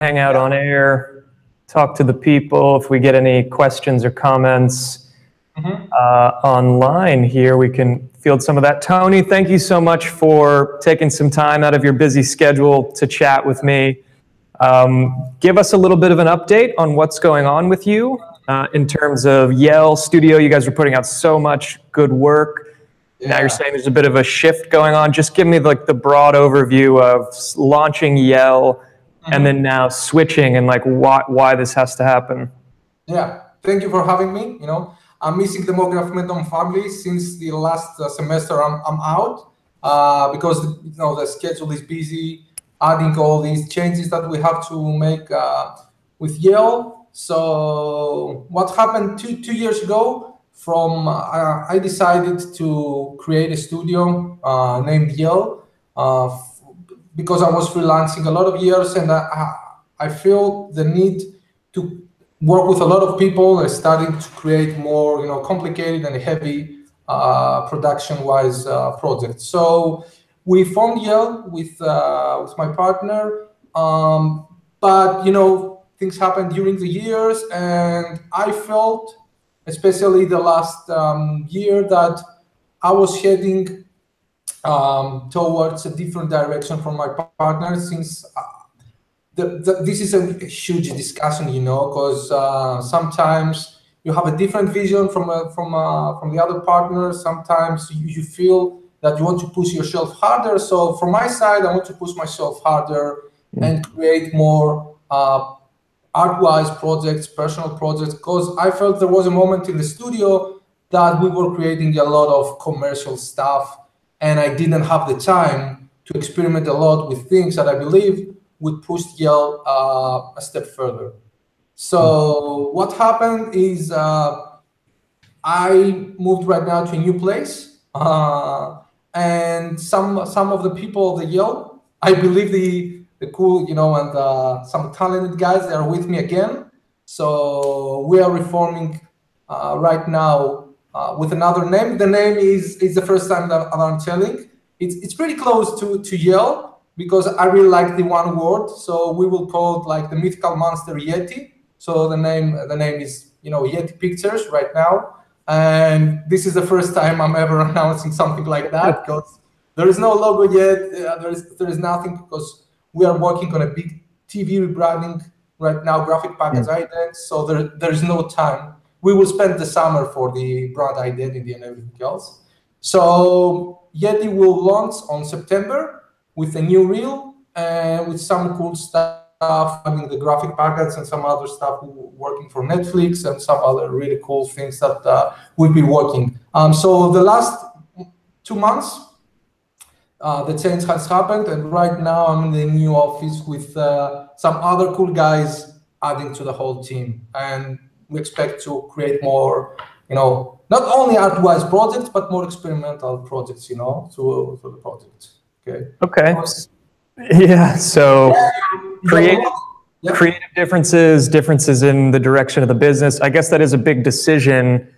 hang out on air, talk to the people. If we get any questions or comments online here, we can field some of that. Tony, thank you so much for taking some time out of your busy schedule to chat with me. Give us a little bit of an update on what's going on with you in terms of Yell Studio. You guys are putting out so much good work. Yeah. Now you're saying there's a bit of a shift going on. Just give me like the broad overview of launching Yell and then now switching and like why this has to happen. Yeah, thank you for having me. You know, I'm missing the MoGraph Mentor family since the last semester. I'm out because the schedule is busy, adding all these changes that we have to make with Yell. So what happened two years ago? I decided to create a studio named Yell because I was freelancing a lot of years, and I feel the need to work with a lot of people and starting to create more complicated and heavy production-wise projects. So we formed Yell with my partner, but things happened during the years, and I felt, especially the last year, that I was heading towards a different direction from my partner, since this is a huge discussion, because sometimes you have a different vision from the other partner. Sometimes you feel that you want to push yourself harder. So from my side, I want to push myself harder and create more art-wise projects, personal projects, because I felt there was a moment in the studio that we were creating a lot of commercial stuff, and I didn't have the time to experiment a lot with things that I believe would push Yell a step further. So what happened is I moved right now to a new place, and some of the people of the Yell, I believe the cool, and some talented guys, they are with me again. So we are reforming right now with another name. The name is the first time that I'm telling. It's pretty close to Yell because I really like the one word. So we will call it like the mythical monster Yeti. So the name is Yeti Pictures right now. And this is the first time I'm ever announcing something like that, because there is no logo yet. There is nothing, because we are working on a big TV rebranding right now, graphic package ident. So there is no time. We will spend the summer for the brand identity and everything else. So Yeti will launch on September with a new reel and with some cool stuff, having the graphic package and some other stuff working for Netflix and some other really cool things that we'll be working. So the last 2 months, the change has happened, and right now I'm in the new office with some other cool guys adding to the whole team, and we expect to create more, not only art-wise projects, but more experimental projects, through the project. Okay. Yeah. So creative differences in the direction of the business. I guess that is a big decision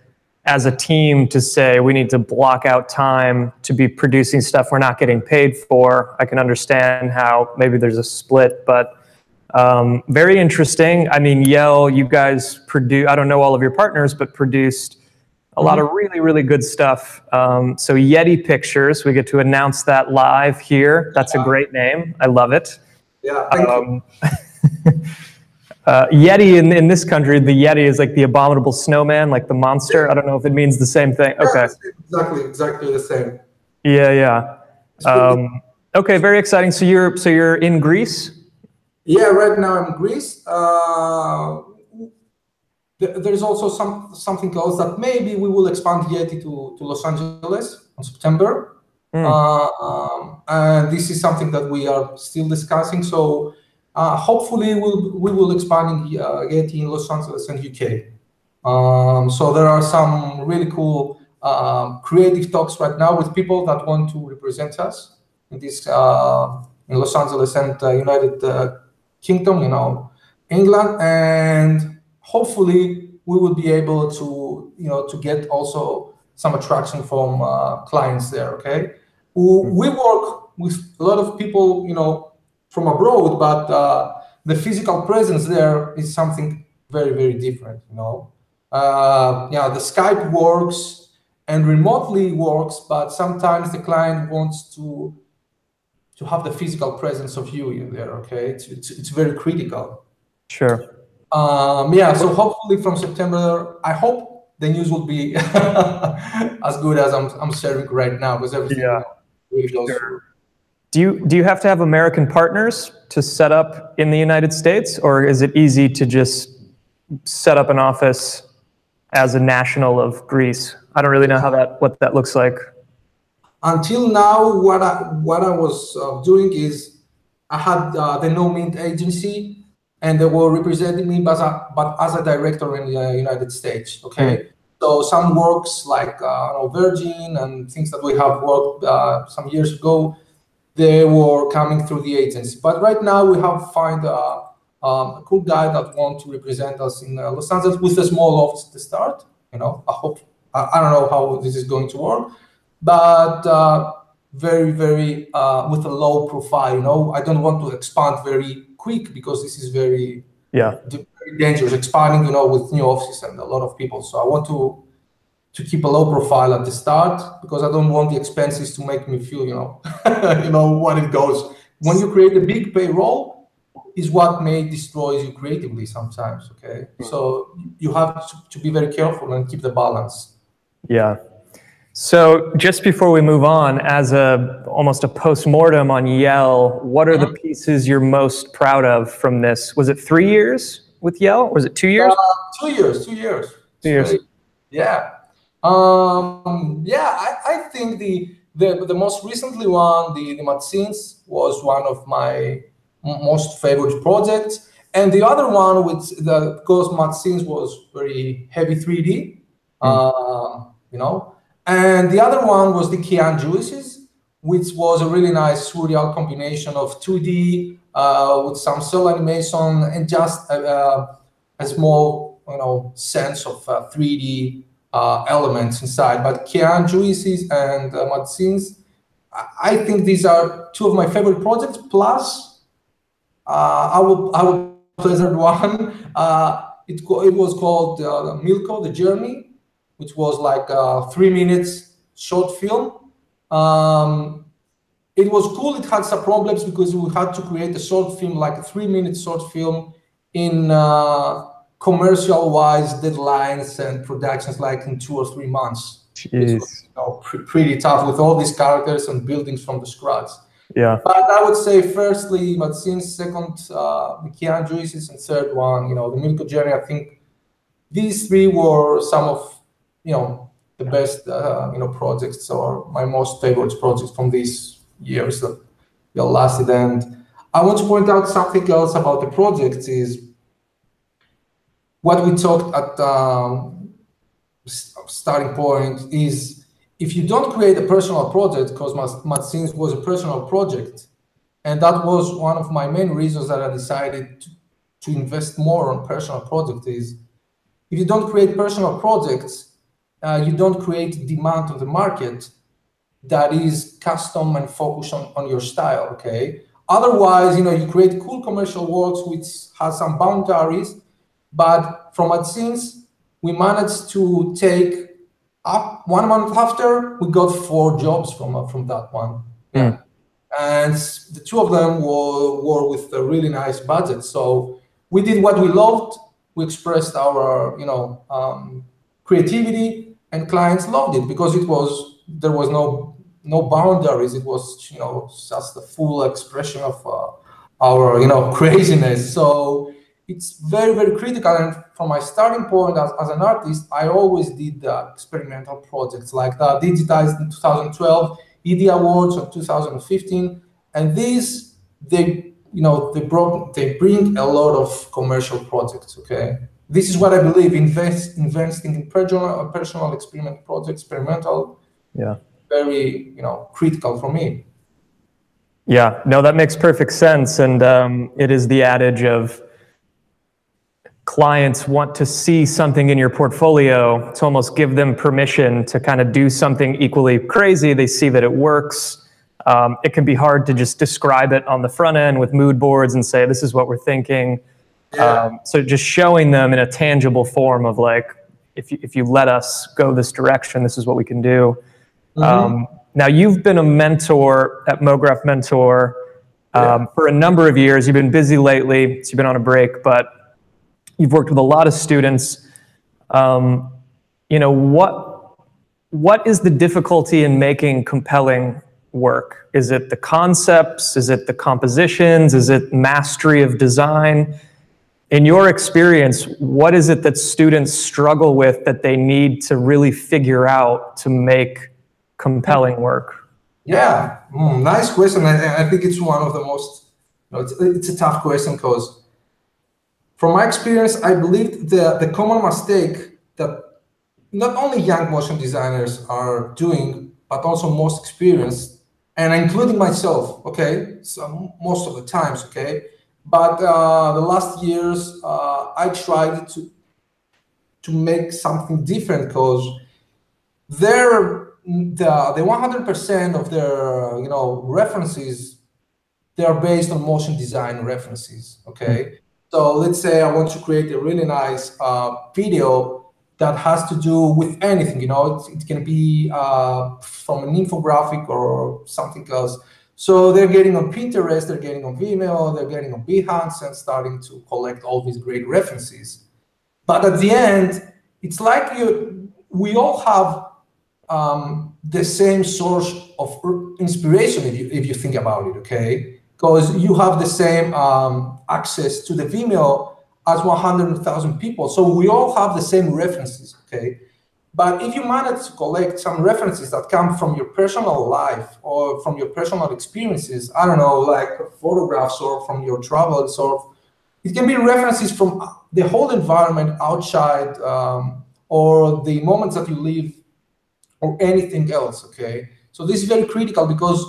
as a team to say we need to block out time to be producing stuff we're not getting paid for. I can understand how maybe there's a split, but very interesting. I mean, Yell, you guys I don't know all of your partners, but produced a lot of really, really good stuff. So Yeti Pictures, we get to announce that live here. That's a great name. I love it. Yeah, thank you. Yeti in this country, the Yeti is like the abominable snowman, like the monster. I don't know if it means the same thing. Okay. Exactly the same. Yeah. Okay, very exciting. So you're in Greece? Yeah, right now I'm in Greece. There's also something else that maybe we will expand Yeti to Los Angeles in September. And this is something that we are still discussing. So hopefully we will expand Yeti in Los Angeles and UK. So there are some really cool creative talks right now with people that want to represent us in this in Los Angeles and United Kingdom, England, and hopefully we will be able to to get also some attraction from clients there. Okay, we work with a lot of people from abroad, but the physical presence there is something very, very different, you know. Yeah, the Skype works and remotely works, but sometimes the client wants to have the physical presence of you in there, okay? It's very critical. Sure. Yeah, so hopefully from September, I hope the news will be as good as I'm sharing right now, because everything, you know, really goes through. Do you have to have American partners to set up in the United States, or is it easy to just set up an office as a national of Greece? I don't really know what that looks like. Until now, what I was doing is I had the No Mint agency, and they were representing me, but as a director in the United States. Okay, so some works like Virgin and things that we have worked some years ago, they were coming through the agency. But right now we have found a cool guy that wants to represent us in Los Angeles with a small office to start. You know, I don't know how this is going to work, but very, very with a low profile. You know, I don't want to expand very quick because this is very dangerous expanding. You know, with new offices and a lot of people. So I want to keep a low profile at the start, because I don't want the expenses to make me feel, you know, you know what it goes. When you create a big payroll, is what may destroy you creatively sometimes. Okay, so you have to be very careful and keep the balance. Yeah. So just before we move on, as almost a post-mortem on Yell, what are the pieces you're most proud of from this? Was it 3 years with Yell? Or was it 2 years? 2 years. 2 years. 2 years. Yeah. Yeah, I think the most recently one, the Matsins, was one of my most favorite projects, and the other one, because Matsins was very heavy 3D, you know, and the other one was the Kian Juices, which was a really nice surreal combination of 2D with some cell animation and just a small, you know, sense of 3D elements inside. But Kian Juices and Matsins, I think these are two of my favorite projects. Plus, I will present one. It was called Milko, The Journey, which was like a 3 minutes short film. It was cool. It had some problems because we had to create a short film, like a 3 minute short film in commercial-wise deadlines and productions, like in 2 or 3 months. Jeez. It was, you know, pretty tough with all these characters and buildings from the scratch. Yeah. But I would say, firstly, Matsins, second, the Kian Juices, and third one, you know, the Milko Journey. I think these three were some of, you know, the best, you know, projects, or my most favorite projects from these years that lasted. And I want to point out something else about the projects is what we talked at starting point is, if you don't create a personal project, because Matsins was a personal project, and that was one of my main reasons that I decided to invest more on personal projects, is if you don't create personal projects, you don't create demand on the market that is custom and focused on your style, okay? Otherwise, you know, you create cool commercial works which has some boundaries, but from Matsins, we managed to take up 1 month after, we got 4 jobs from that one. Yeah. And the 2 of them were with a really nice budget. So we did what we loved. We expressed our, you know, creativity, and clients loved it because there was no boundaries. It was, you know, just the full expression of our, you know, craziness. So it's very, very critical. And from my starting point as an artist, I always did experimental projects like that, digitized in 2012, ED Awards in 2015, and these, they bring a lot of commercial projects. Okay, this is what I believe. Investing in personal experiment projects, experimental. Yeah, very, you know, critical for me. Yeah, no, that makes perfect sense, and it is the adage of clients want to see something in your portfolio to almost give them permission to kind of do something equally crazy. They see that it works. it can be hard to just describe it on the front end with mood boards and say, this is what we're thinking. So just showing them in a tangible form of like, if you let us go this direction, this is what we can do. Now, you've been a mentor at MoGraph Mentor for a number of years. You've been busy lately, so you've been on a break, but you've worked with a lot of students. You know, what is the difficulty in making compelling work? Is it the concepts? Is it the compositions? Is it mastery of design? In your experience, what is it that students struggle with that they need to really figure out to make compelling work? Yeah, nice question. I think it's one of the most, it's a tough question because from my experience, I believe the common mistake that not only young motion designers are doing, but also most experienced, and including myself, okay? So most of the times, okay? But the last years, I tried to make something different because the 100% of their references, they are based on motion design references, okay? So let's say I want to create a really nice video that has to do with anything, it can be from an infographic or something else. So they're getting on Pinterest, they're getting on Vimeo, they're getting on Behance and starting to collect all these great references. But at the end, it's like we all have the same source of inspiration if you think about it, okay? Because you have the same access to the Vimeo as 100,000 people. So we all have the same references, okay? But if you manage to collect some references that come from your personal life or from your personal experiences, I don't know, like photographs or from your travels, or it can be references from the whole environment outside or the moments that you live or anything else, okay? So this is very critical because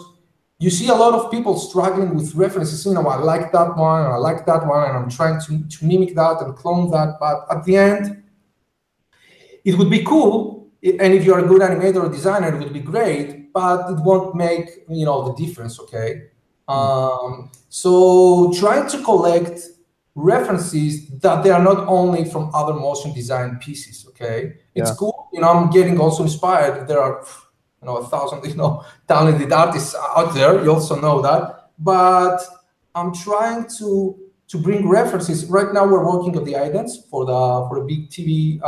you see a lot of people struggling with references. I like that one, or I like that one, and I'm trying to mimic that and clone that. But at the end, it would be cool, and if you're a good animator or designer, it would be great, but it won't make the difference, okay? So trying to collect references that they are not only from other motion design pieces, okay? It's cool, I'm getting also inspired. There are 1,000, talented artists out there. You also know that, but I'm trying to bring references. Right now, we're working on the idents for a big TV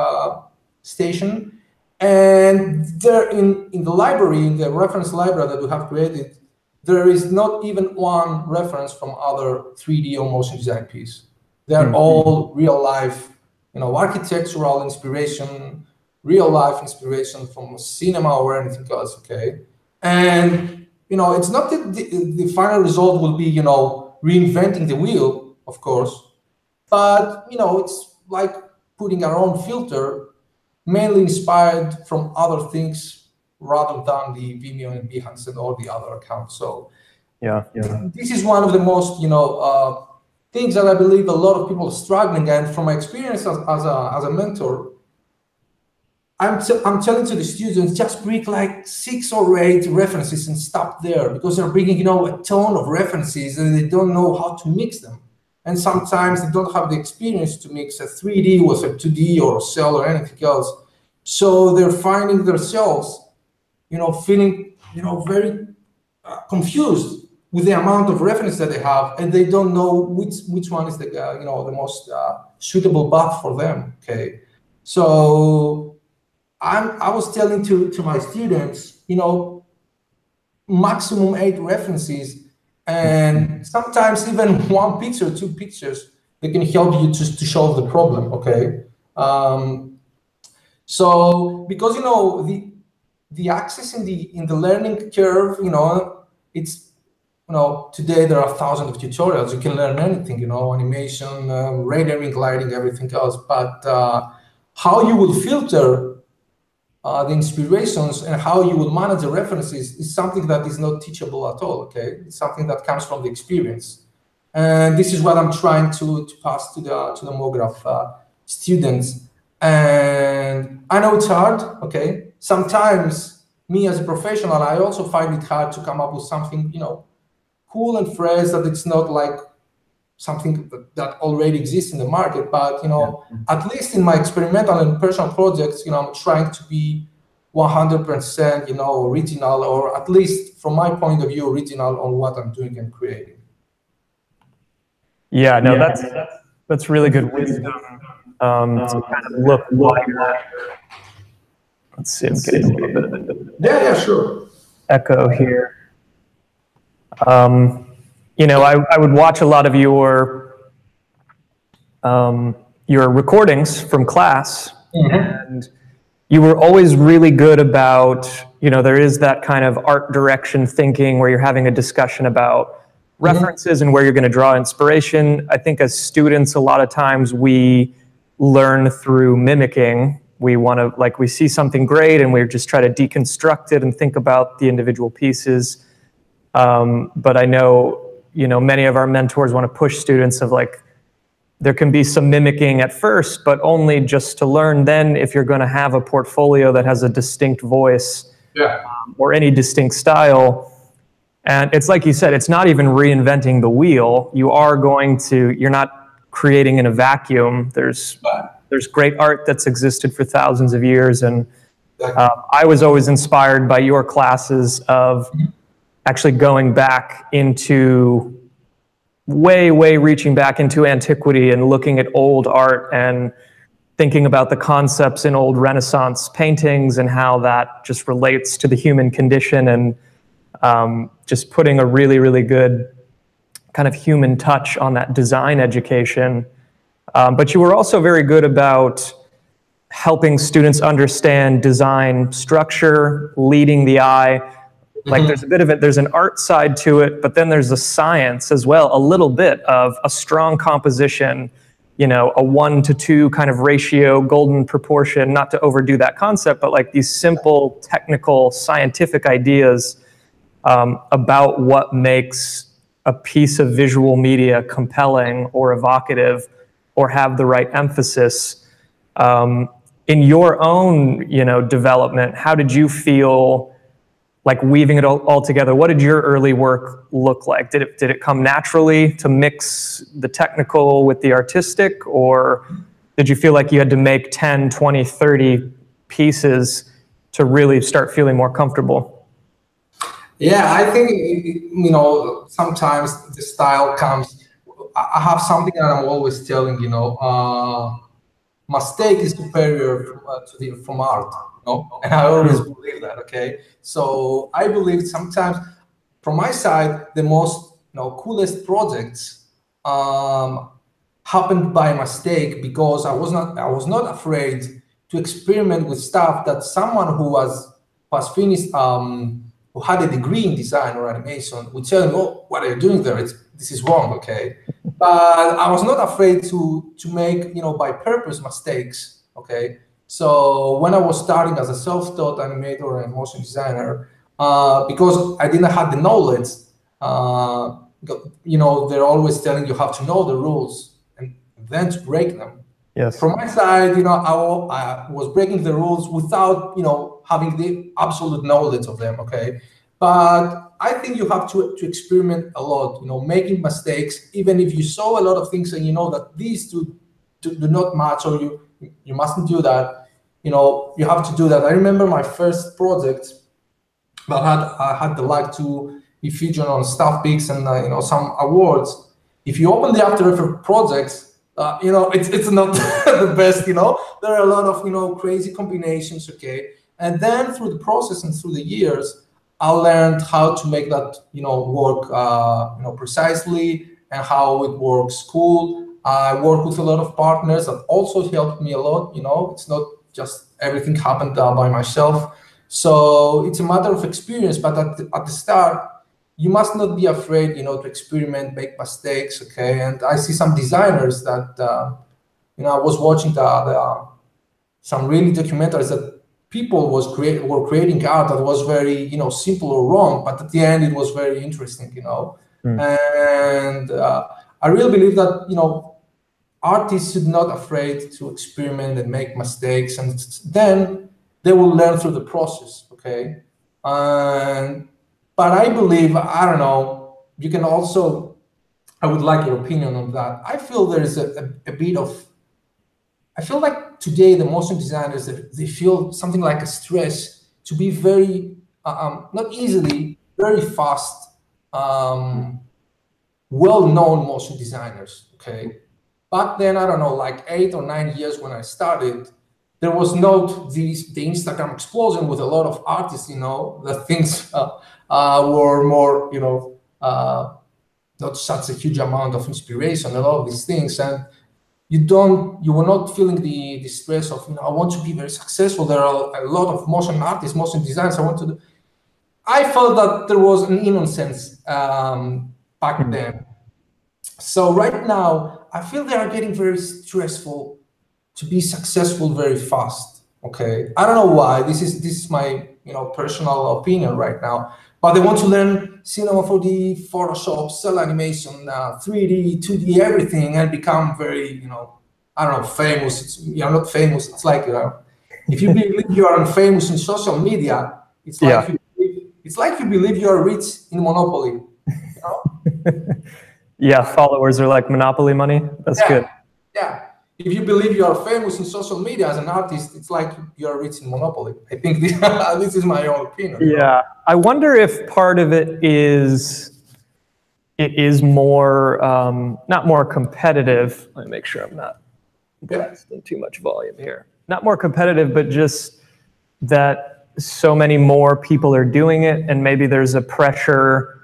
station, and there in the library, in the reference library that we have created, there is not even one reference from other 3D or motion design piece. They're all real life, architectural inspiration, real life inspiration from cinema or anything else, okay? And, it's not that the final result will be, reinventing the wheel, of course, but, it's like putting our own filter, mainly inspired from other things rather than the Vimeo and Behance and all the other accounts. So this is one of the most, things that I believe a lot of people are struggling. And from my experience as a mentor, I'm telling to the students, just bring like 6 or 8 references and stop there, because they're bringing, a ton of references and they don't know how to mix them. And sometimes they don't have the experience to mix a 3D with a 2D or a cell or anything else. So they're finding themselves, feeling, very confused with the amount of reference that they have, and they don't know which one is the, the most suitable path for them. Okay, so I was telling to my students, maximum 8 references. And sometimes even 1 picture, 2 pictures, they can help you to solve the problem, okay? So because the access in the learning curve, it's today there are thousands of tutorials. You can learn anything, animation, rendering, lighting, everything else. But how you will filter the inspirations and how you will manage the references is something that is not teachable at all, okay? It's something that comes from the experience. And this is what I'm trying to pass to the MoGraph students. And I know it's hard, okay? Sometimes me as a professional, I also find it hard to come up with something, you know, cool and fresh, that it's not like something that already exists in the market. But, you know, at least in my experimental and personal projects, you know, I'm trying to be 100%, you know, original, or at least from my point of view, original on what I'm doing and creating. Yeah, no, that's really good wisdom to kind of look wider. Let's see, I'm getting a little bit of Yeah, sure. echo here. You know, I would watch a lot of your recordings from class, and you were always really good about, you know, there is that kind of art direction thinking where you're having a discussion about references and where you're going to draw inspiration. I think as students, a lot of times we learn through mimicking. We want to, like, we see something great and we just try to deconstruct it and think about the individual pieces. But I know, you know, many of our mentors want to push students of like, there can be some mimicking at first, but only just to learn. Then if you're going to have a portfolio that has a distinct voice or any distinct style, and it's like you said, it's not even reinventing the wheel. You're not creating in a vacuum. There's great art that's existed for thousands of years. And I was always inspired by your classes of actually going back into way reaching back into antiquity and looking at old art and thinking about the concepts in old Renaissance paintings and how that just relates to the human condition, and just putting a really good kind of human touch on that design education. But you were also very good about helping students understand design structure, leading the eye. Like there's a bit of it, there's an art side to it, but then there's a science as well, a little bit of a strong composition, you know, a 1:2 kind of ratio, golden proportion, not to overdo that concept, but like these simple technical scientific ideas about what makes a piece of visual media compelling or evocative or have the right emphasis. In your own, you know, development, how did you feel like weaving it all together? What did your early work look like? Did it come naturally to mix the technical with the artistic, or did you feel like you had to make 10, 20, 30 pieces to really start feeling more comfortable? Yeah, I think, you know, sometimes the style comes, I have something that I'm always telling, you know, mistake is superior from art, you know? And I always believe that, okay? So I believe sometimes, from my side, the most, you know, coolest projects happened by mistake, because I was not afraid to experiment with stuff that someone who was finished, who had a degree in design or animation would tell me, "Oh, what are you doing there? This is wrong," okay? But I was not afraid to make, you know, by purpose mistakes, okay? So when I was starting as a self-taught animator and motion designer, because I didn't have the knowledge, you know, they're always telling you have to know the rules and then to break them. Yes. From my side, you know, I was breaking the rules without, you know, having the absolute knowledge of them, okay? But I think you have to experiment a lot, you know, making mistakes, even if you saw a lot of things and you know that these two do not match, or you mustn't do that, you know, you have to do that. I remember my first project that I had the luck to be featured on Staff Picks and, you know, some awards. If you open the After Effects projects, you know, it's not the best, you know, there are a lot of, you know, crazy combinations, okay? And then through the process and through the years, I learned how to make that, you know, work, you know, precisely, and how it works cool. I work with a lot of partners that also helped me a lot, you know, it's not just everything happened by myself. So it's a matter of experience, but at the start, you must not be afraid, you know, to experiment, make mistakes, okay? And I see some designers that, you know, I was watching some really documentaries that people were creating art that was very, you know, simple or wrong, but at the end it was very interesting, you know. And I really believe that, you know, artists should not afraid to experiment and make mistakes, and then they will learn through the process, okay? But I believe, I don't know, you can also, I would like your opinion on that. I feel there is a bit of, I feel like today the motion designers, they feel something like a stress to be very, not easily, very fast, well-known motion designers, okay? Back then, I don't know, like 8 or 9 years when I started, there was not the Instagram explosion with a lot of artists, you know, the things were more, you know, not such a huge amount of inspiration, a lot of these things. And you were not feeling the stress of, you know, I want to be very successful. There are a lot of motion artists, motion designers I want to do. I felt that there was an innocence back then. So right now, I feel they are getting very stressful to be successful very fast. Okay, I don't know why. This is my, you know, personal opinion right now. But they want to learn cinema 4D, Photoshop, cell animation, 3D, 2D, everything, and become very, you know, I don't know, famous. You're not famous. It's like, you know, if you believe you are famous in social media, it's like you believe you are rich in Monopoly. You know? Yeah, followers are like Monopoly money. That's good. Yeah. If you believe you are famous in social media as an artist, it's like you are rich in Monopoly. I think this is my own opinion. Yeah. You know? I wonder if part of it is more, not more competitive. Let me make sure I'm not blasting too much volume here. Not more competitive, but just that so many more people are doing it, and maybe there's a pressure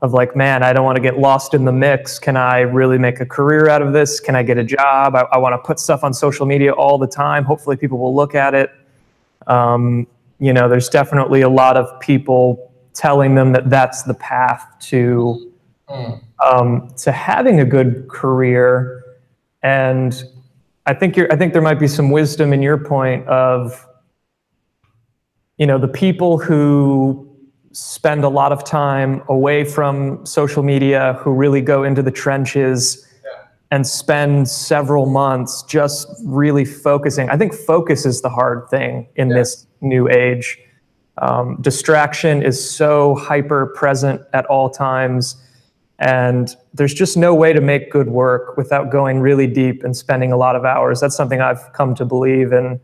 of like, man, I don't want to get lost in the mix. Can I really make a career out of this? Can I get a job? I want to put stuff on social media all the time. Hopefully people will look at it. You know, there's definitely a lot of people telling them that that's the path to having a good career. And I think there might be some wisdom in your point of, you know, the people who spend a lot of time away from social media, who really go into the trenches and spend several months just really focusing. I think focus is the hard thing in this new age. Distraction is so hyper present at all times, and there's just no way to make good work without going really deep and spending a lot of hours. That's something I've come to believe in.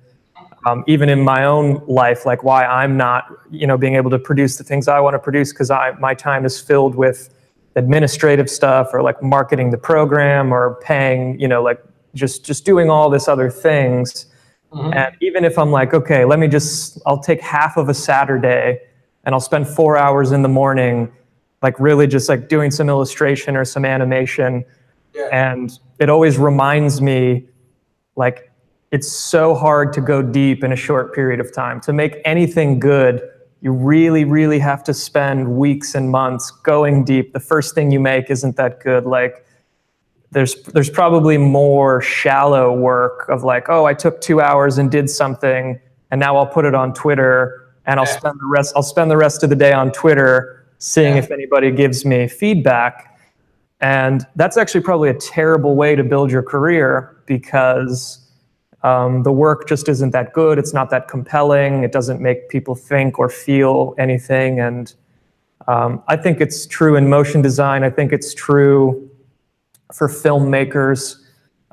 Even in my own life, like why I'm not, you know, being able to produce the things I want to produce, because my time is filled with administrative stuff, or like marketing the program, or paying, you know, like just doing all this other things. And even if I'm like, okay, I'll take half of a Saturday and I'll spend 4 hours in the morning, like really just like doing some illustration or some animation. And it always reminds me, like, it's so hard to go deep in a short period of time. To make anything good, you really, really have to spend weeks and months going deep. The first thing you make isn't that good. Like, there's probably more shallow work of like, oh, I took 2 hours and did something, and now I'll put it on Twitter, and I'll spend the rest of the day on Twitter seeing if anybody gives me feedback. And that's actually probably a terrible way to build your career, because the work just isn't that good. It's not that compelling. It doesn't make people think or feel anything. And I think it's true in motion design. I think it's true for filmmakers.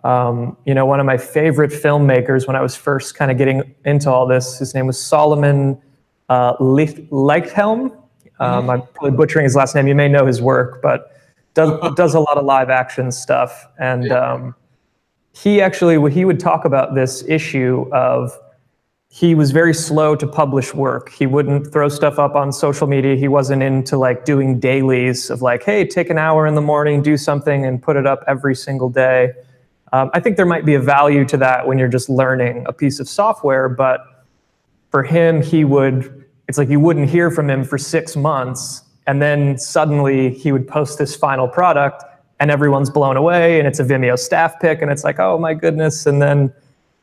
You know, one of my favorite filmmakers when I was first kind of getting into all this, his name was Solomon Leichthelm. I'm probably butchering his last name. You may know his work, but does a lot of live action stuff. And he would talk about this issue of, he was very slow to publish work. He wouldn't throw stuff up on social media. He wasn't into like doing dailies of like, hey, take an hour in the morning, do something and put it up every single day. I think there might be a value to that when you're just learning a piece of software, but for him, it's like you wouldn't hear from him for 6 months, and then suddenly he would post this final product and everyone's blown away, and it's a Vimeo staff pick, and it's like, oh my goodness. And then,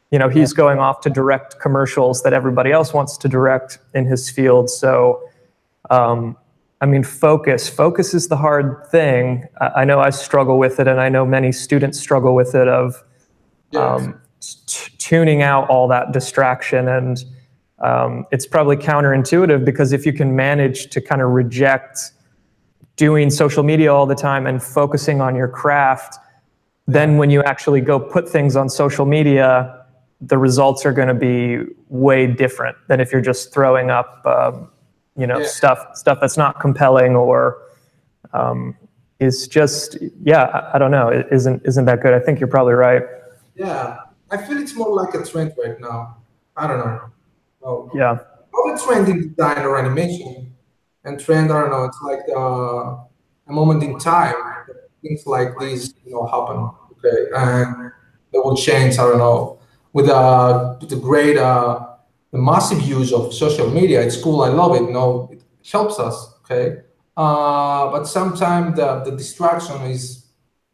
you know, he's going off to direct commercials that everybody else wants to direct in his field. So, I mean, focus is the hard thing. I know I struggle with it, and I know many students struggle with it, of tuning out all that distraction. And It's probably counterintuitive, because if you can manage to kind of reject doing social media all the time and focusing on your craft, then when you actually go put things on social media, the results are going to be way different than if you're just throwing up, stuff that's not compelling, or is just, I don't know, isn't that good. I think you're probably right. Yeah, I feel it's more like a trend right now. I don't know. Oh. Yeah. All the trend in design or animation and trend, I don't know, it's like a moment in time. Things like these, happen. Okay, and they will change. I don't know, with the great, the massive use of social media. It's cool. I love it. It helps us. Okay, but sometimes the distraction is.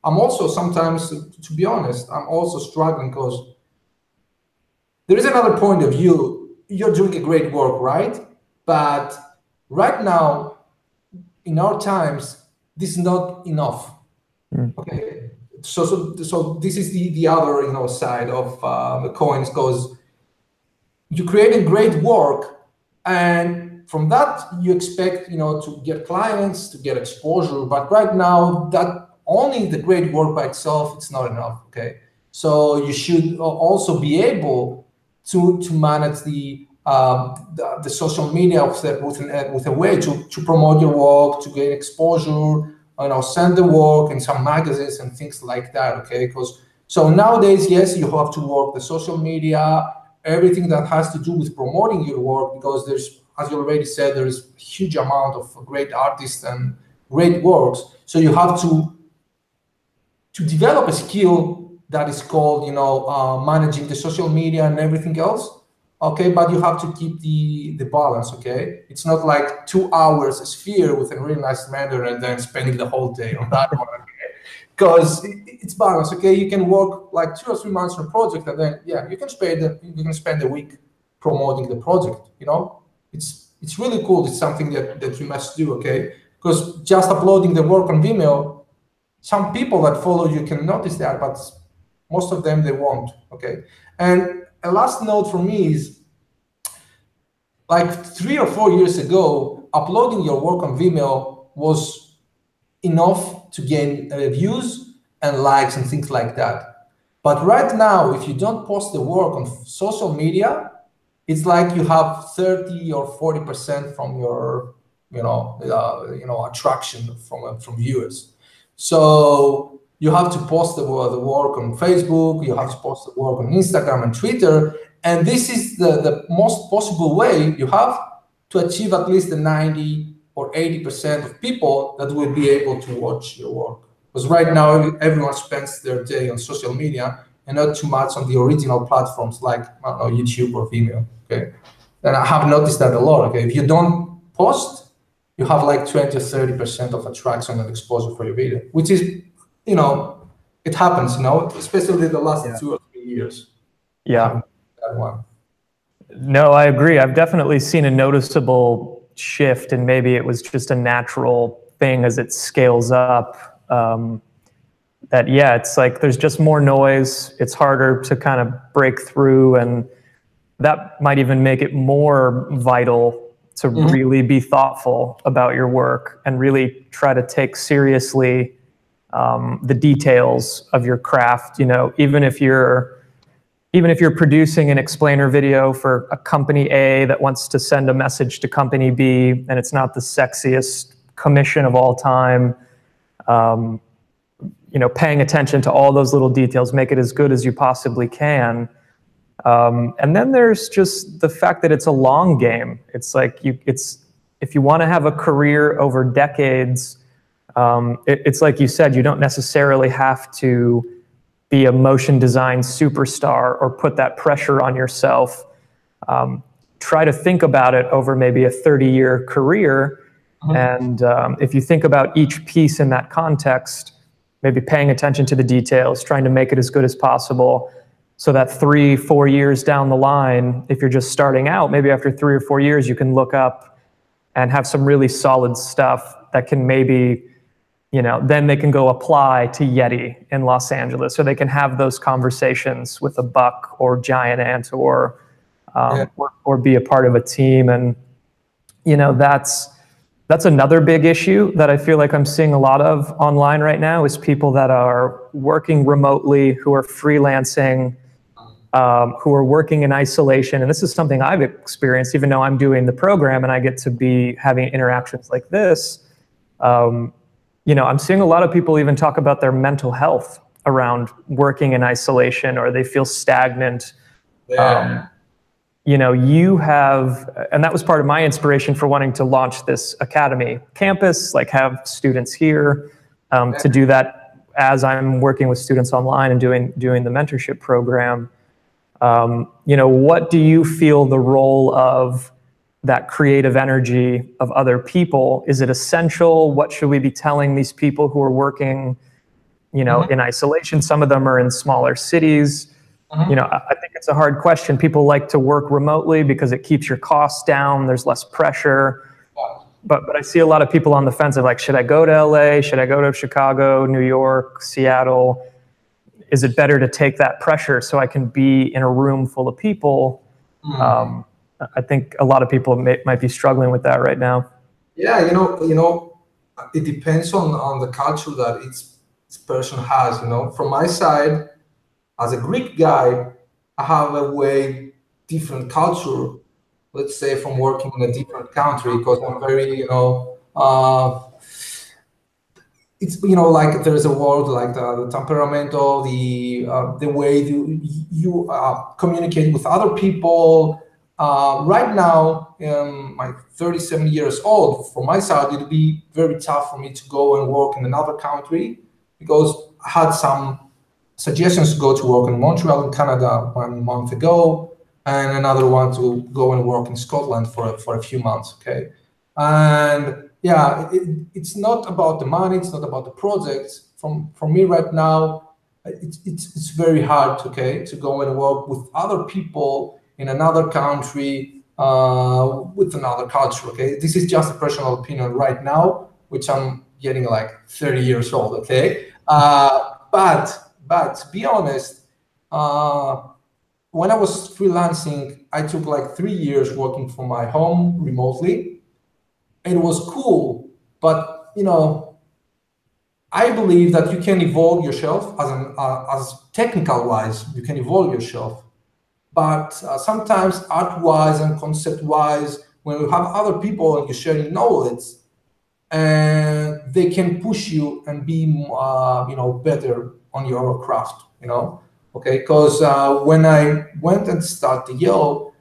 I'm also sometimes, to be honest, I'm also struggling, because there is another point of view. You're doing a great work, right? But right now, in our times, this is not enough. Okay, so this is the other side of the coins, because you create a great work, and from that you expect to get clients, to get exposure. But right now, that only the great work by itself, it's not enough. Okay, so you should also be able to manage the social media with a way to promote your work, to get exposure, send the work in some magazines and things like that. Okay, so nowadays, yes, you have to work the social media, everything that has to do with promoting your work, because there's, as you already said, there's a huge amount of great artists and great works. So you have to develop a skill that is called, managing the social media and everything else. Okay, but you have to keep the balance. Okay, it's not like 2 hours a sphere with a really nice render and then spending the whole day on that one. Okay, because it's balance. Okay, you can work like 2 or 3 months on a project, and then you can spend a week promoting the project. It's really cool. It's something that you must do. Okay, because just uploading the work on Vimeo, some people that follow you can notice that, but most of them, they won't. Okay, and a last note for me is, like 3 or 4 years ago, uploading your work on Vimeo was enough to gain views and likes and things like that. But right now, if you don't post the work on social media, it's like you have 30 or 40% from your, attraction from viewers. So you have to post the work on Facebook, you have to post the work on Instagram and Twitter, and this is the most possible way you have to achieve at least the 90 or 80% of people that will be able to watch your work. Because right now, everyone spends their day on social media and not too much on the original platforms like, I don't know, YouTube or Vimeo. Okay, and I have noticed that a lot. Okay, if you don't post, you have like 20 or 30% of attraction and exposure for your video, which is, it happens, especially the last 2 or 3 years. Yeah. That one. No, I agree. I've definitely seen a noticeable shift, and maybe it was just a natural thing as it scales up. It's like there's just more noise. It's harder to kind of break through, and that might even make it more vital to really be thoughtful about your work and really try to take seriously the details of your craft. Even if you're producing an explainer video for a company A that wants to send a message to company B, and it's not the sexiest commission of all time, paying attention to all those little details, make it as good as you possibly can. And then there's just the fact that it's a long game. It's like if you want to have a career over decades, it's like you said, you don't necessarily have to be a motion design superstar or put that pressure on yourself. Try to think about it over maybe a 30-year career. And if you think about each piece in that context, maybe paying attention to the details, trying to make it as good as possible, so that 3-4 years down the line, if you're just starting out, maybe after 3 or 4 years, you can look up and have some really solid stuff that can maybe, then they can go apply to Yeti in Los Angeles, or they can have those conversations with a Buck or Giant Ant or or be a part of a team. And, you know, that's another big issue that I feel like I'm seeing a lot of online right now is people that are working remotely, who are freelancing, who are working in isolation. And this is something I've experienced, even though I'm doing the program and I get to be having interactions like this. You know, I'm seeing a lot of people even talk about their mental health around working in isolation, or they feel stagnant. Yeah. You know, you have, and that was part of my inspiration for wanting to launch this academy campus, like have students here, to do that as I'm working with students online and doing the mentorship program. You know, what do you feel the role of that creative energy of other people? Is it essential? What should we be telling these people who are working, you know, in isolation? Some of them are in smaller cities. You know, I think it's a hard question. People like to work remotely because it keeps your costs down. There's less pressure. But I see a lot of people on the fence of like, should I go to LA? Should I go to Chicago, New York, Seattle? Is it better to take that pressure so I can be in a room full of people? I think a lot of people might be struggling with that right now. Yeah, you know, it depends on the culture that each person has. You know, from my side, as a Greek guy, I have a way different culture, let's say, from working in a different country, because I'm very, you know, it's, you know, like there's a word like the temperamento, the way you communicate with other people. Right now, I'm 37 years old. From my side, it'll be very tough for me to go and work in another country, because I had some suggestions to go to work in Montreal in Canada 1 month ago, and another one to go and work in Scotland for a few months. Okay, and yeah, it's not about the money, it's not about the projects. For me right now, it's very hard, okay, to go and work with other people in another country with another culture. Okay, this is just a personal opinion right now, which I'm getting like 30 years old. Okay, but to be honest, when I was freelancing, I took like 3 years working from my home remotely. It was cool, but you know, I believe that you can evolve yourself as technical wise. You can evolve yourself, but sometimes art wise and concept wise, when you have other people and you're sharing knowledge, and they can push you and be you know, better on your craft, you know. Okay, because when I went and started Yale,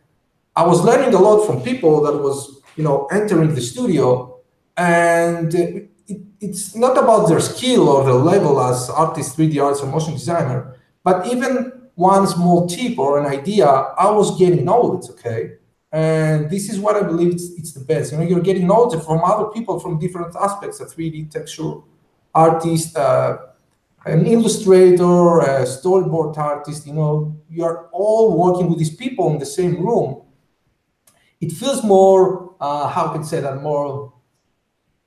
I was learning a lot from people that was, you know, entering the studio, and it's not about their skill or their level as artist, 3D artist, or motion designer, but even one small tip or an idea, I was getting knowledge. Okay, and this is what I believe it's the best. You know, you're getting knowledge from other people from different aspects: a 3D texture artist, an illustrator, a storyboard artist. You know, you're all working with these people in the same room. It feels more, how can I say that, more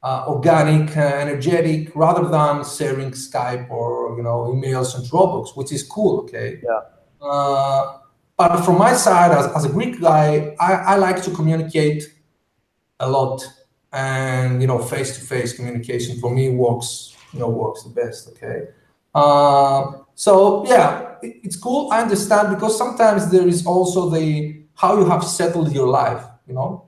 organic, energetic, rather than sharing Skype or, you know, emails and Dropbox, which is cool. Okay. Yeah. But from my side, as a Greek guy, I like to communicate a lot, and you know, face-to-face communication for me works the best. Okay. So yeah, it's cool. I understand, because sometimes there is also the how you have settled your life. You know,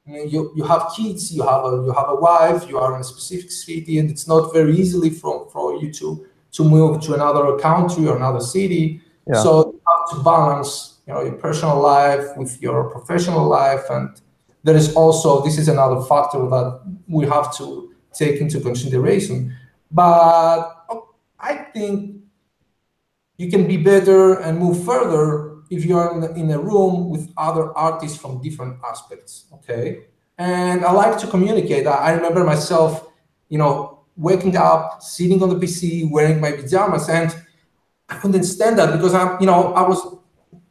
I mean, you have kids, you have a wife, you are in a specific city, and it's not very easily for you to move to another country or another city. Yeah. So you have to balance, you know, your personal life with your professional life, and there is also, this is another factor that we have to take into consideration. But I think you can be better and move further if you're in a room with other artists from different aspects. Okay, and I like to communicate. I remember myself, you know, waking up, sitting on the PC, wearing my pajamas, and I couldn't stand that, because I was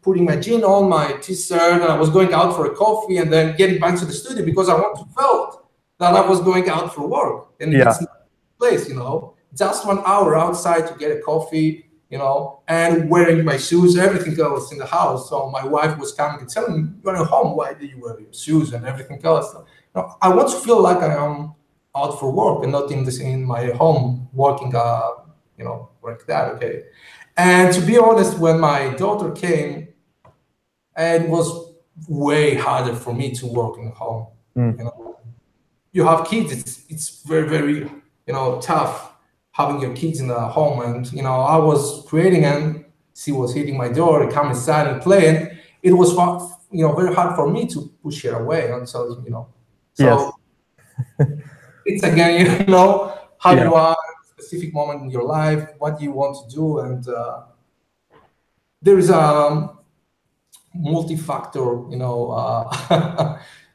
putting my jean on, my t-shirt, and I was going out for a coffee and then getting back to the studio, because I want to felt that I was going out for work. And it's not a place, you know, just 1 hour outside to get a coffee. and wearing my shoes, everything else in the house. So my wife was coming and telling me, "You're at home. Why do you wear your shoes and everything else?" I want to feel like I am out for work and not in my home working, like that. Okay. And to be honest, when my daughter came, it was way harder for me to work in home. You have kids, it's very, very, tough having your kids in the home. And, I was creating and she was hitting my door, come inside and play. And it was, very hard for me to push her away. And so, so Yes. it's again, how you are at a specific moment in your life, what you want to do. And there is a multi-factor,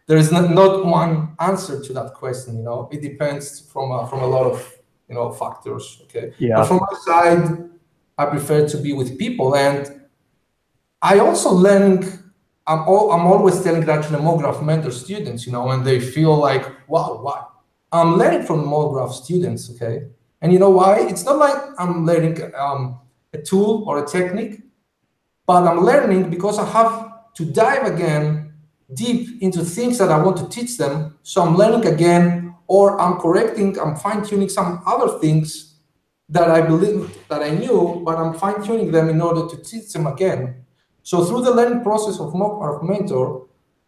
there is not one answer to that question. It depends from a lot of factors. Okay. Yeah. But from my side, I prefer to be with people, and I also I'm always telling that to the MoGraph Mentor students, and they feel like, wow, why? I'm learning from MoGraph students. Okay. And you know why? It's not like I'm learning a tool or a technique, but I'm learning because I have to dive again deep into things that I want to teach them. So I'm learning again, or I'm correcting, I'm fine-tuning some other things that I believe that I knew, but I'm fine-tuning them in order to teach them again. So through the learning process of MoGraph Mentor,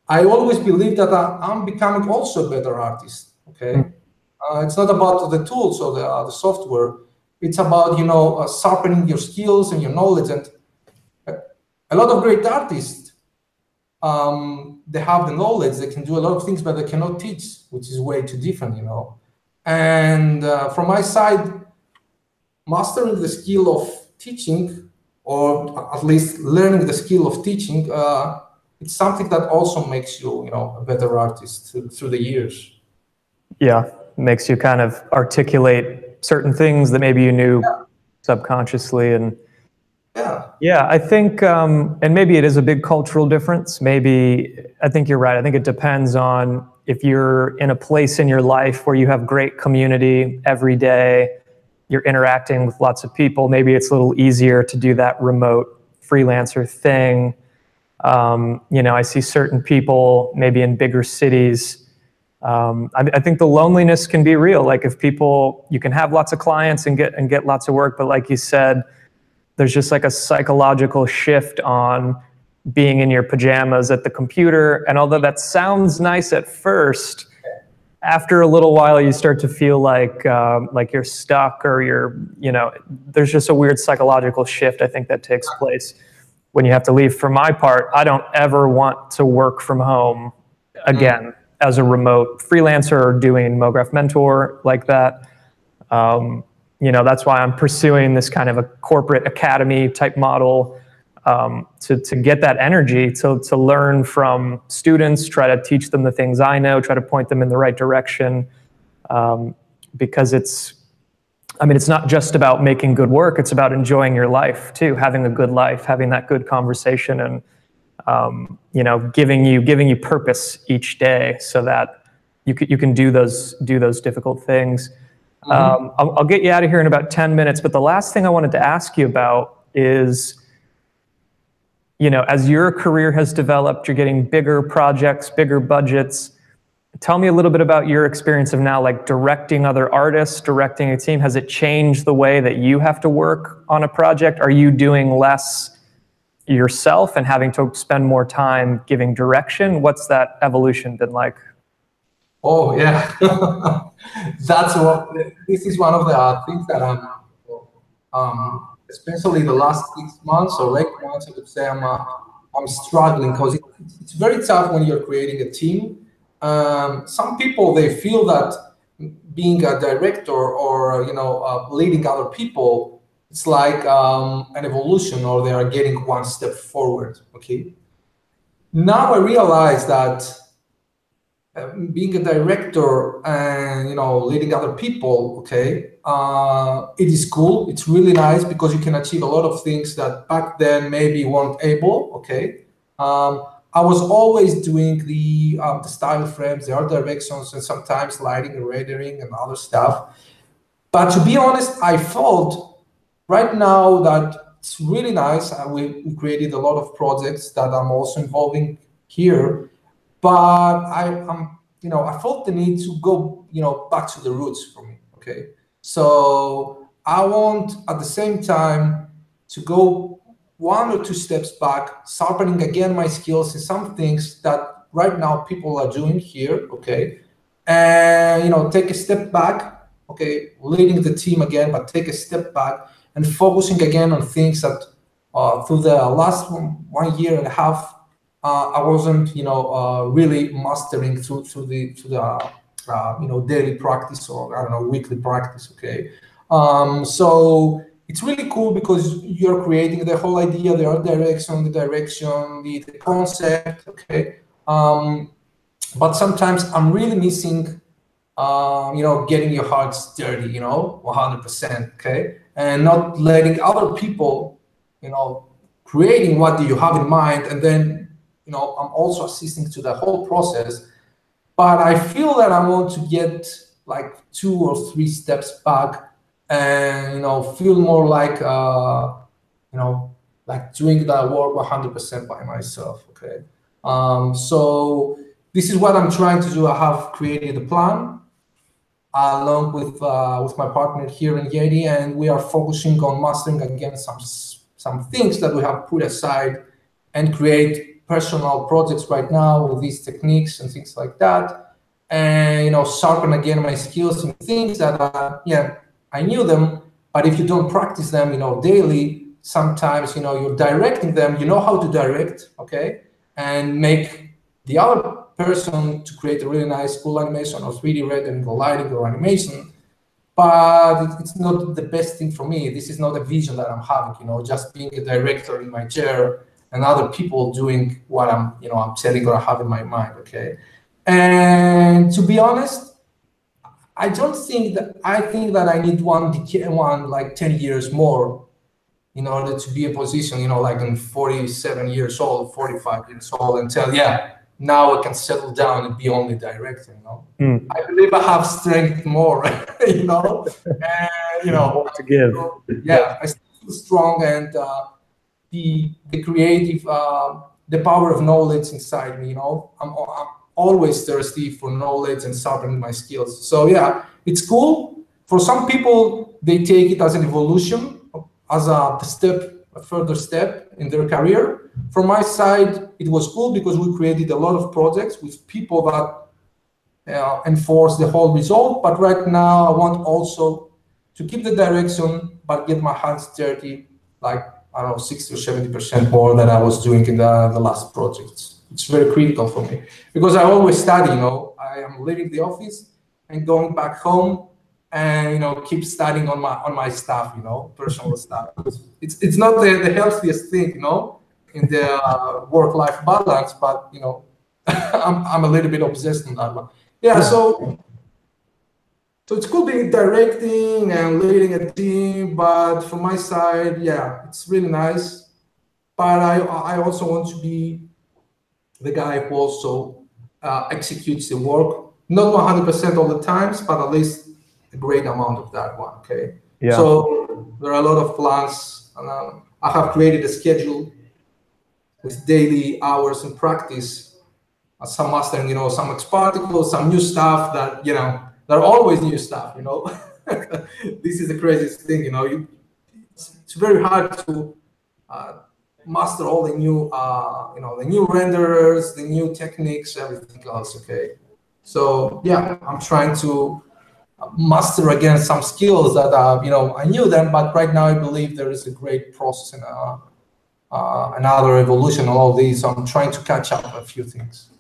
I always believe that I'm becoming also a better artist. Okay. It's not about the tools or the software. It's about, sharpening your skills and your knowledge. And a lot of great artists, they have the knowledge, they can do a lot of things, but they cannot teach, which is way too different, And from my side, mastering the skill of teaching, or at least learning the skill of teaching, it's something that also makes you, a better artist through the years. Yeah, makes you kind of articulate certain things that maybe you knew subconsciously. And yeah, I think, and maybe it is a big cultural difference. Maybe, I think you're right. I think it depends on if you're in a place in your life where you have great community every day, you're interacting with lots of people. Maybe it's a little easier to do that remote freelancer thing. I see certain people maybe in bigger cities. I think the loneliness can be real. Like if you can have lots of clients and get lots of work, but like you said, there's just like a psychological shift on being in your pajamas at the computer. And although that sounds nice at first, after a little while, you start to feel like you're stuck, or there's just a weird psychological shift, I think, that takes place when you have to leave. For my part, I don't ever want to work from home again as a remote freelancer or doing MoGraph Mentor like that. That's why I'm pursuing this kind of a corporate academy type model, to get that energy, to learn from students, try to teach them the things I know, try to point them in the right direction, because it's not just about making good work, it's about enjoying your life too, having a good life, having that good conversation, and giving you purpose each day so that you can do those difficult things. I'll get you out of here in about 10 minutes, but the last thing I wanted to ask you about is, as your career has developed, you're getting bigger projects, bigger budgets. Tell me a little bit about your experience of now, like directing other artists, directing a team. Has it changed the way that you have to work on a project? Are you doing less yourself and having to spend more time giving direction? What's that evolution been like? Oh yeah, this is one of the things that especially the last 6 months or 8 months, I would say I'm struggling, because it's very tough when you're creating a team. Some people, they feel that being a director or leading other people, it's like an evolution, or they are getting one step forward. Okay. Now I realize that being a director and leading other people, okay, it is cool. It's really nice because you can achieve a lot of things that back then maybe weren't able. Okay, I was always doing the style frames, the art directions, and sometimes lighting and rendering and other stuff. But to be honest, I felt right now that it's really nice. We created a lot of projects that I'm also involving here, but I felt the need to go, back to the roots for me. Okay, so I want at the same time to go 1 or 2 steps back, sharpening again my skills in some things that right now people are doing here. Okay, and take a step back. Okay, leading the team again, but take a step back and focusing again on things that through the last 1 year and a half I wasn't really mastering through the daily practice, or I don't know, weekly practice. Okay, so it's really cool because you're creating the whole idea, the art direction, the concept. Okay, but sometimes I'm really missing getting your hearts dirty, 100%, okay? And not letting other people, creating what do you have in mind, and then, I'm also assisting to the whole process. But I feel that I want to get like 2 or 3 steps back and, feel more like, like doing the work 100% by myself, okay? So this is what I'm trying to do. I have created a plan along with my partner here in Yeti, and we are focusing on mastering again some things that we have put aside and create personal projects right now with these techniques and things like that, and sharpen again my skills in things that I knew them, but if you don't practice them daily, sometimes you're directing them, you know how to direct, okay, and make the other person to create a really nice cool animation or 3D rendering or lighting or animation, but it's not the best thing for me. This is not a vision that I'm having, just being a director in my chair and other people doing what I'm telling or I have in my mind, okay? And to be honest, I think that I need like 10 years more in order to be a position, like in 47 years old, 45 years old, and tell, now I can settle down and be only directing. I believe I have strength more, and More to give. I still feel strong, and the creative, the power of knowledge inside me. I'm always thirsty for knowledge and sharpening my skills. So it's cool. For some people, they take it as an evolution, as a further step in their career. From my side, it was cool because we created a lot of projects with people that enforce the whole result. But right now, I want also to keep the direction, but get my hands dirty, like, I don't know, 60 or 70% more than I was doing in the last projects. It's very critical for me because I always study, I am leaving the office and going back home and keep studying on my stuff, personal stuff. It's not the healthiest thing, in the work-life balance, but I'm a little bit obsessed on that one. So it's cool being directing and leading a team, but from my side, it's really nice. But I also want to be the guy who also executes the work, not 100% all the times, but at least a great amount of that one, okay? Yeah. So there are a lot of plans, and I have created a schedule with daily hours in practice, some mastering, some particles, some new stuff that, there are always new stuff, This is the craziest thing, it's very hard to master all the new, the new renderers, the new techniques, everything else, okay? So I'm trying to master again some skills that I knew them, but right now I believe there is a great process and another evolution of all these. So I'm trying to catch up a few things.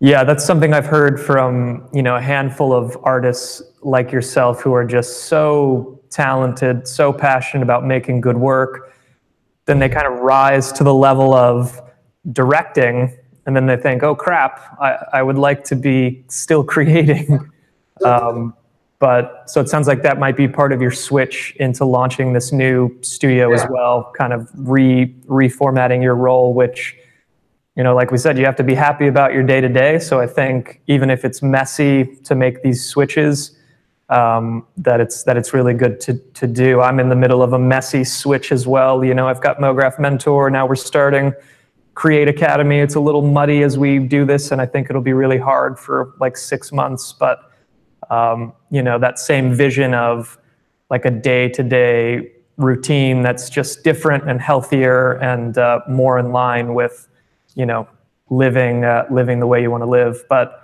Yeah, that's something I've heard from a handful of artists like yourself who are just so talented, so passionate about making good work. Then they kind of rise to the level of directing, and then they think, oh crap, I would like to be still creating. But so it sounds like that might be part of your switch into launching this new studio as well, kind of reformatting your role, which, like we said, you have to be happy about your day-to-day. So I think even if it's messy to make these switches, that it's really good to do. I'm in the middle of a messy switch as well. You know, I've got MoGraph Mentor. Now we're starting Create Academy. It's a little muddy as we do this, and I think it'll be really hard for like 6 months. But you know, that same vision of like a day-to-day routine that's just different and healthier and more in line with, you know, living the way you want to live. But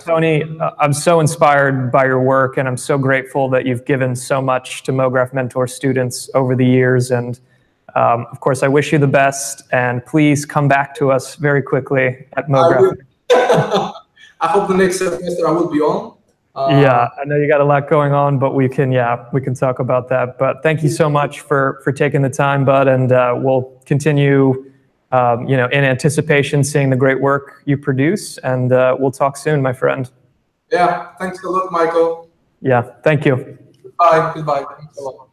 Tony, I'm so inspired by your work, and I'm so grateful that you've given so much to MoGraph Mentor students over the years. And of course, I wish you the best, and please come back to us very quickly at MoGraph. I hope the next semester I will be on. Yeah, I know you got a lot going on, but we can talk about that. But thank you so much for taking the time, bud, and we'll continue you know, in anticipation, seeing the great work you produce, and we'll talk soon, my friend. Yeah, thanks a lot, Michael. Yeah, thank you. Goodbye. Thanks a lot.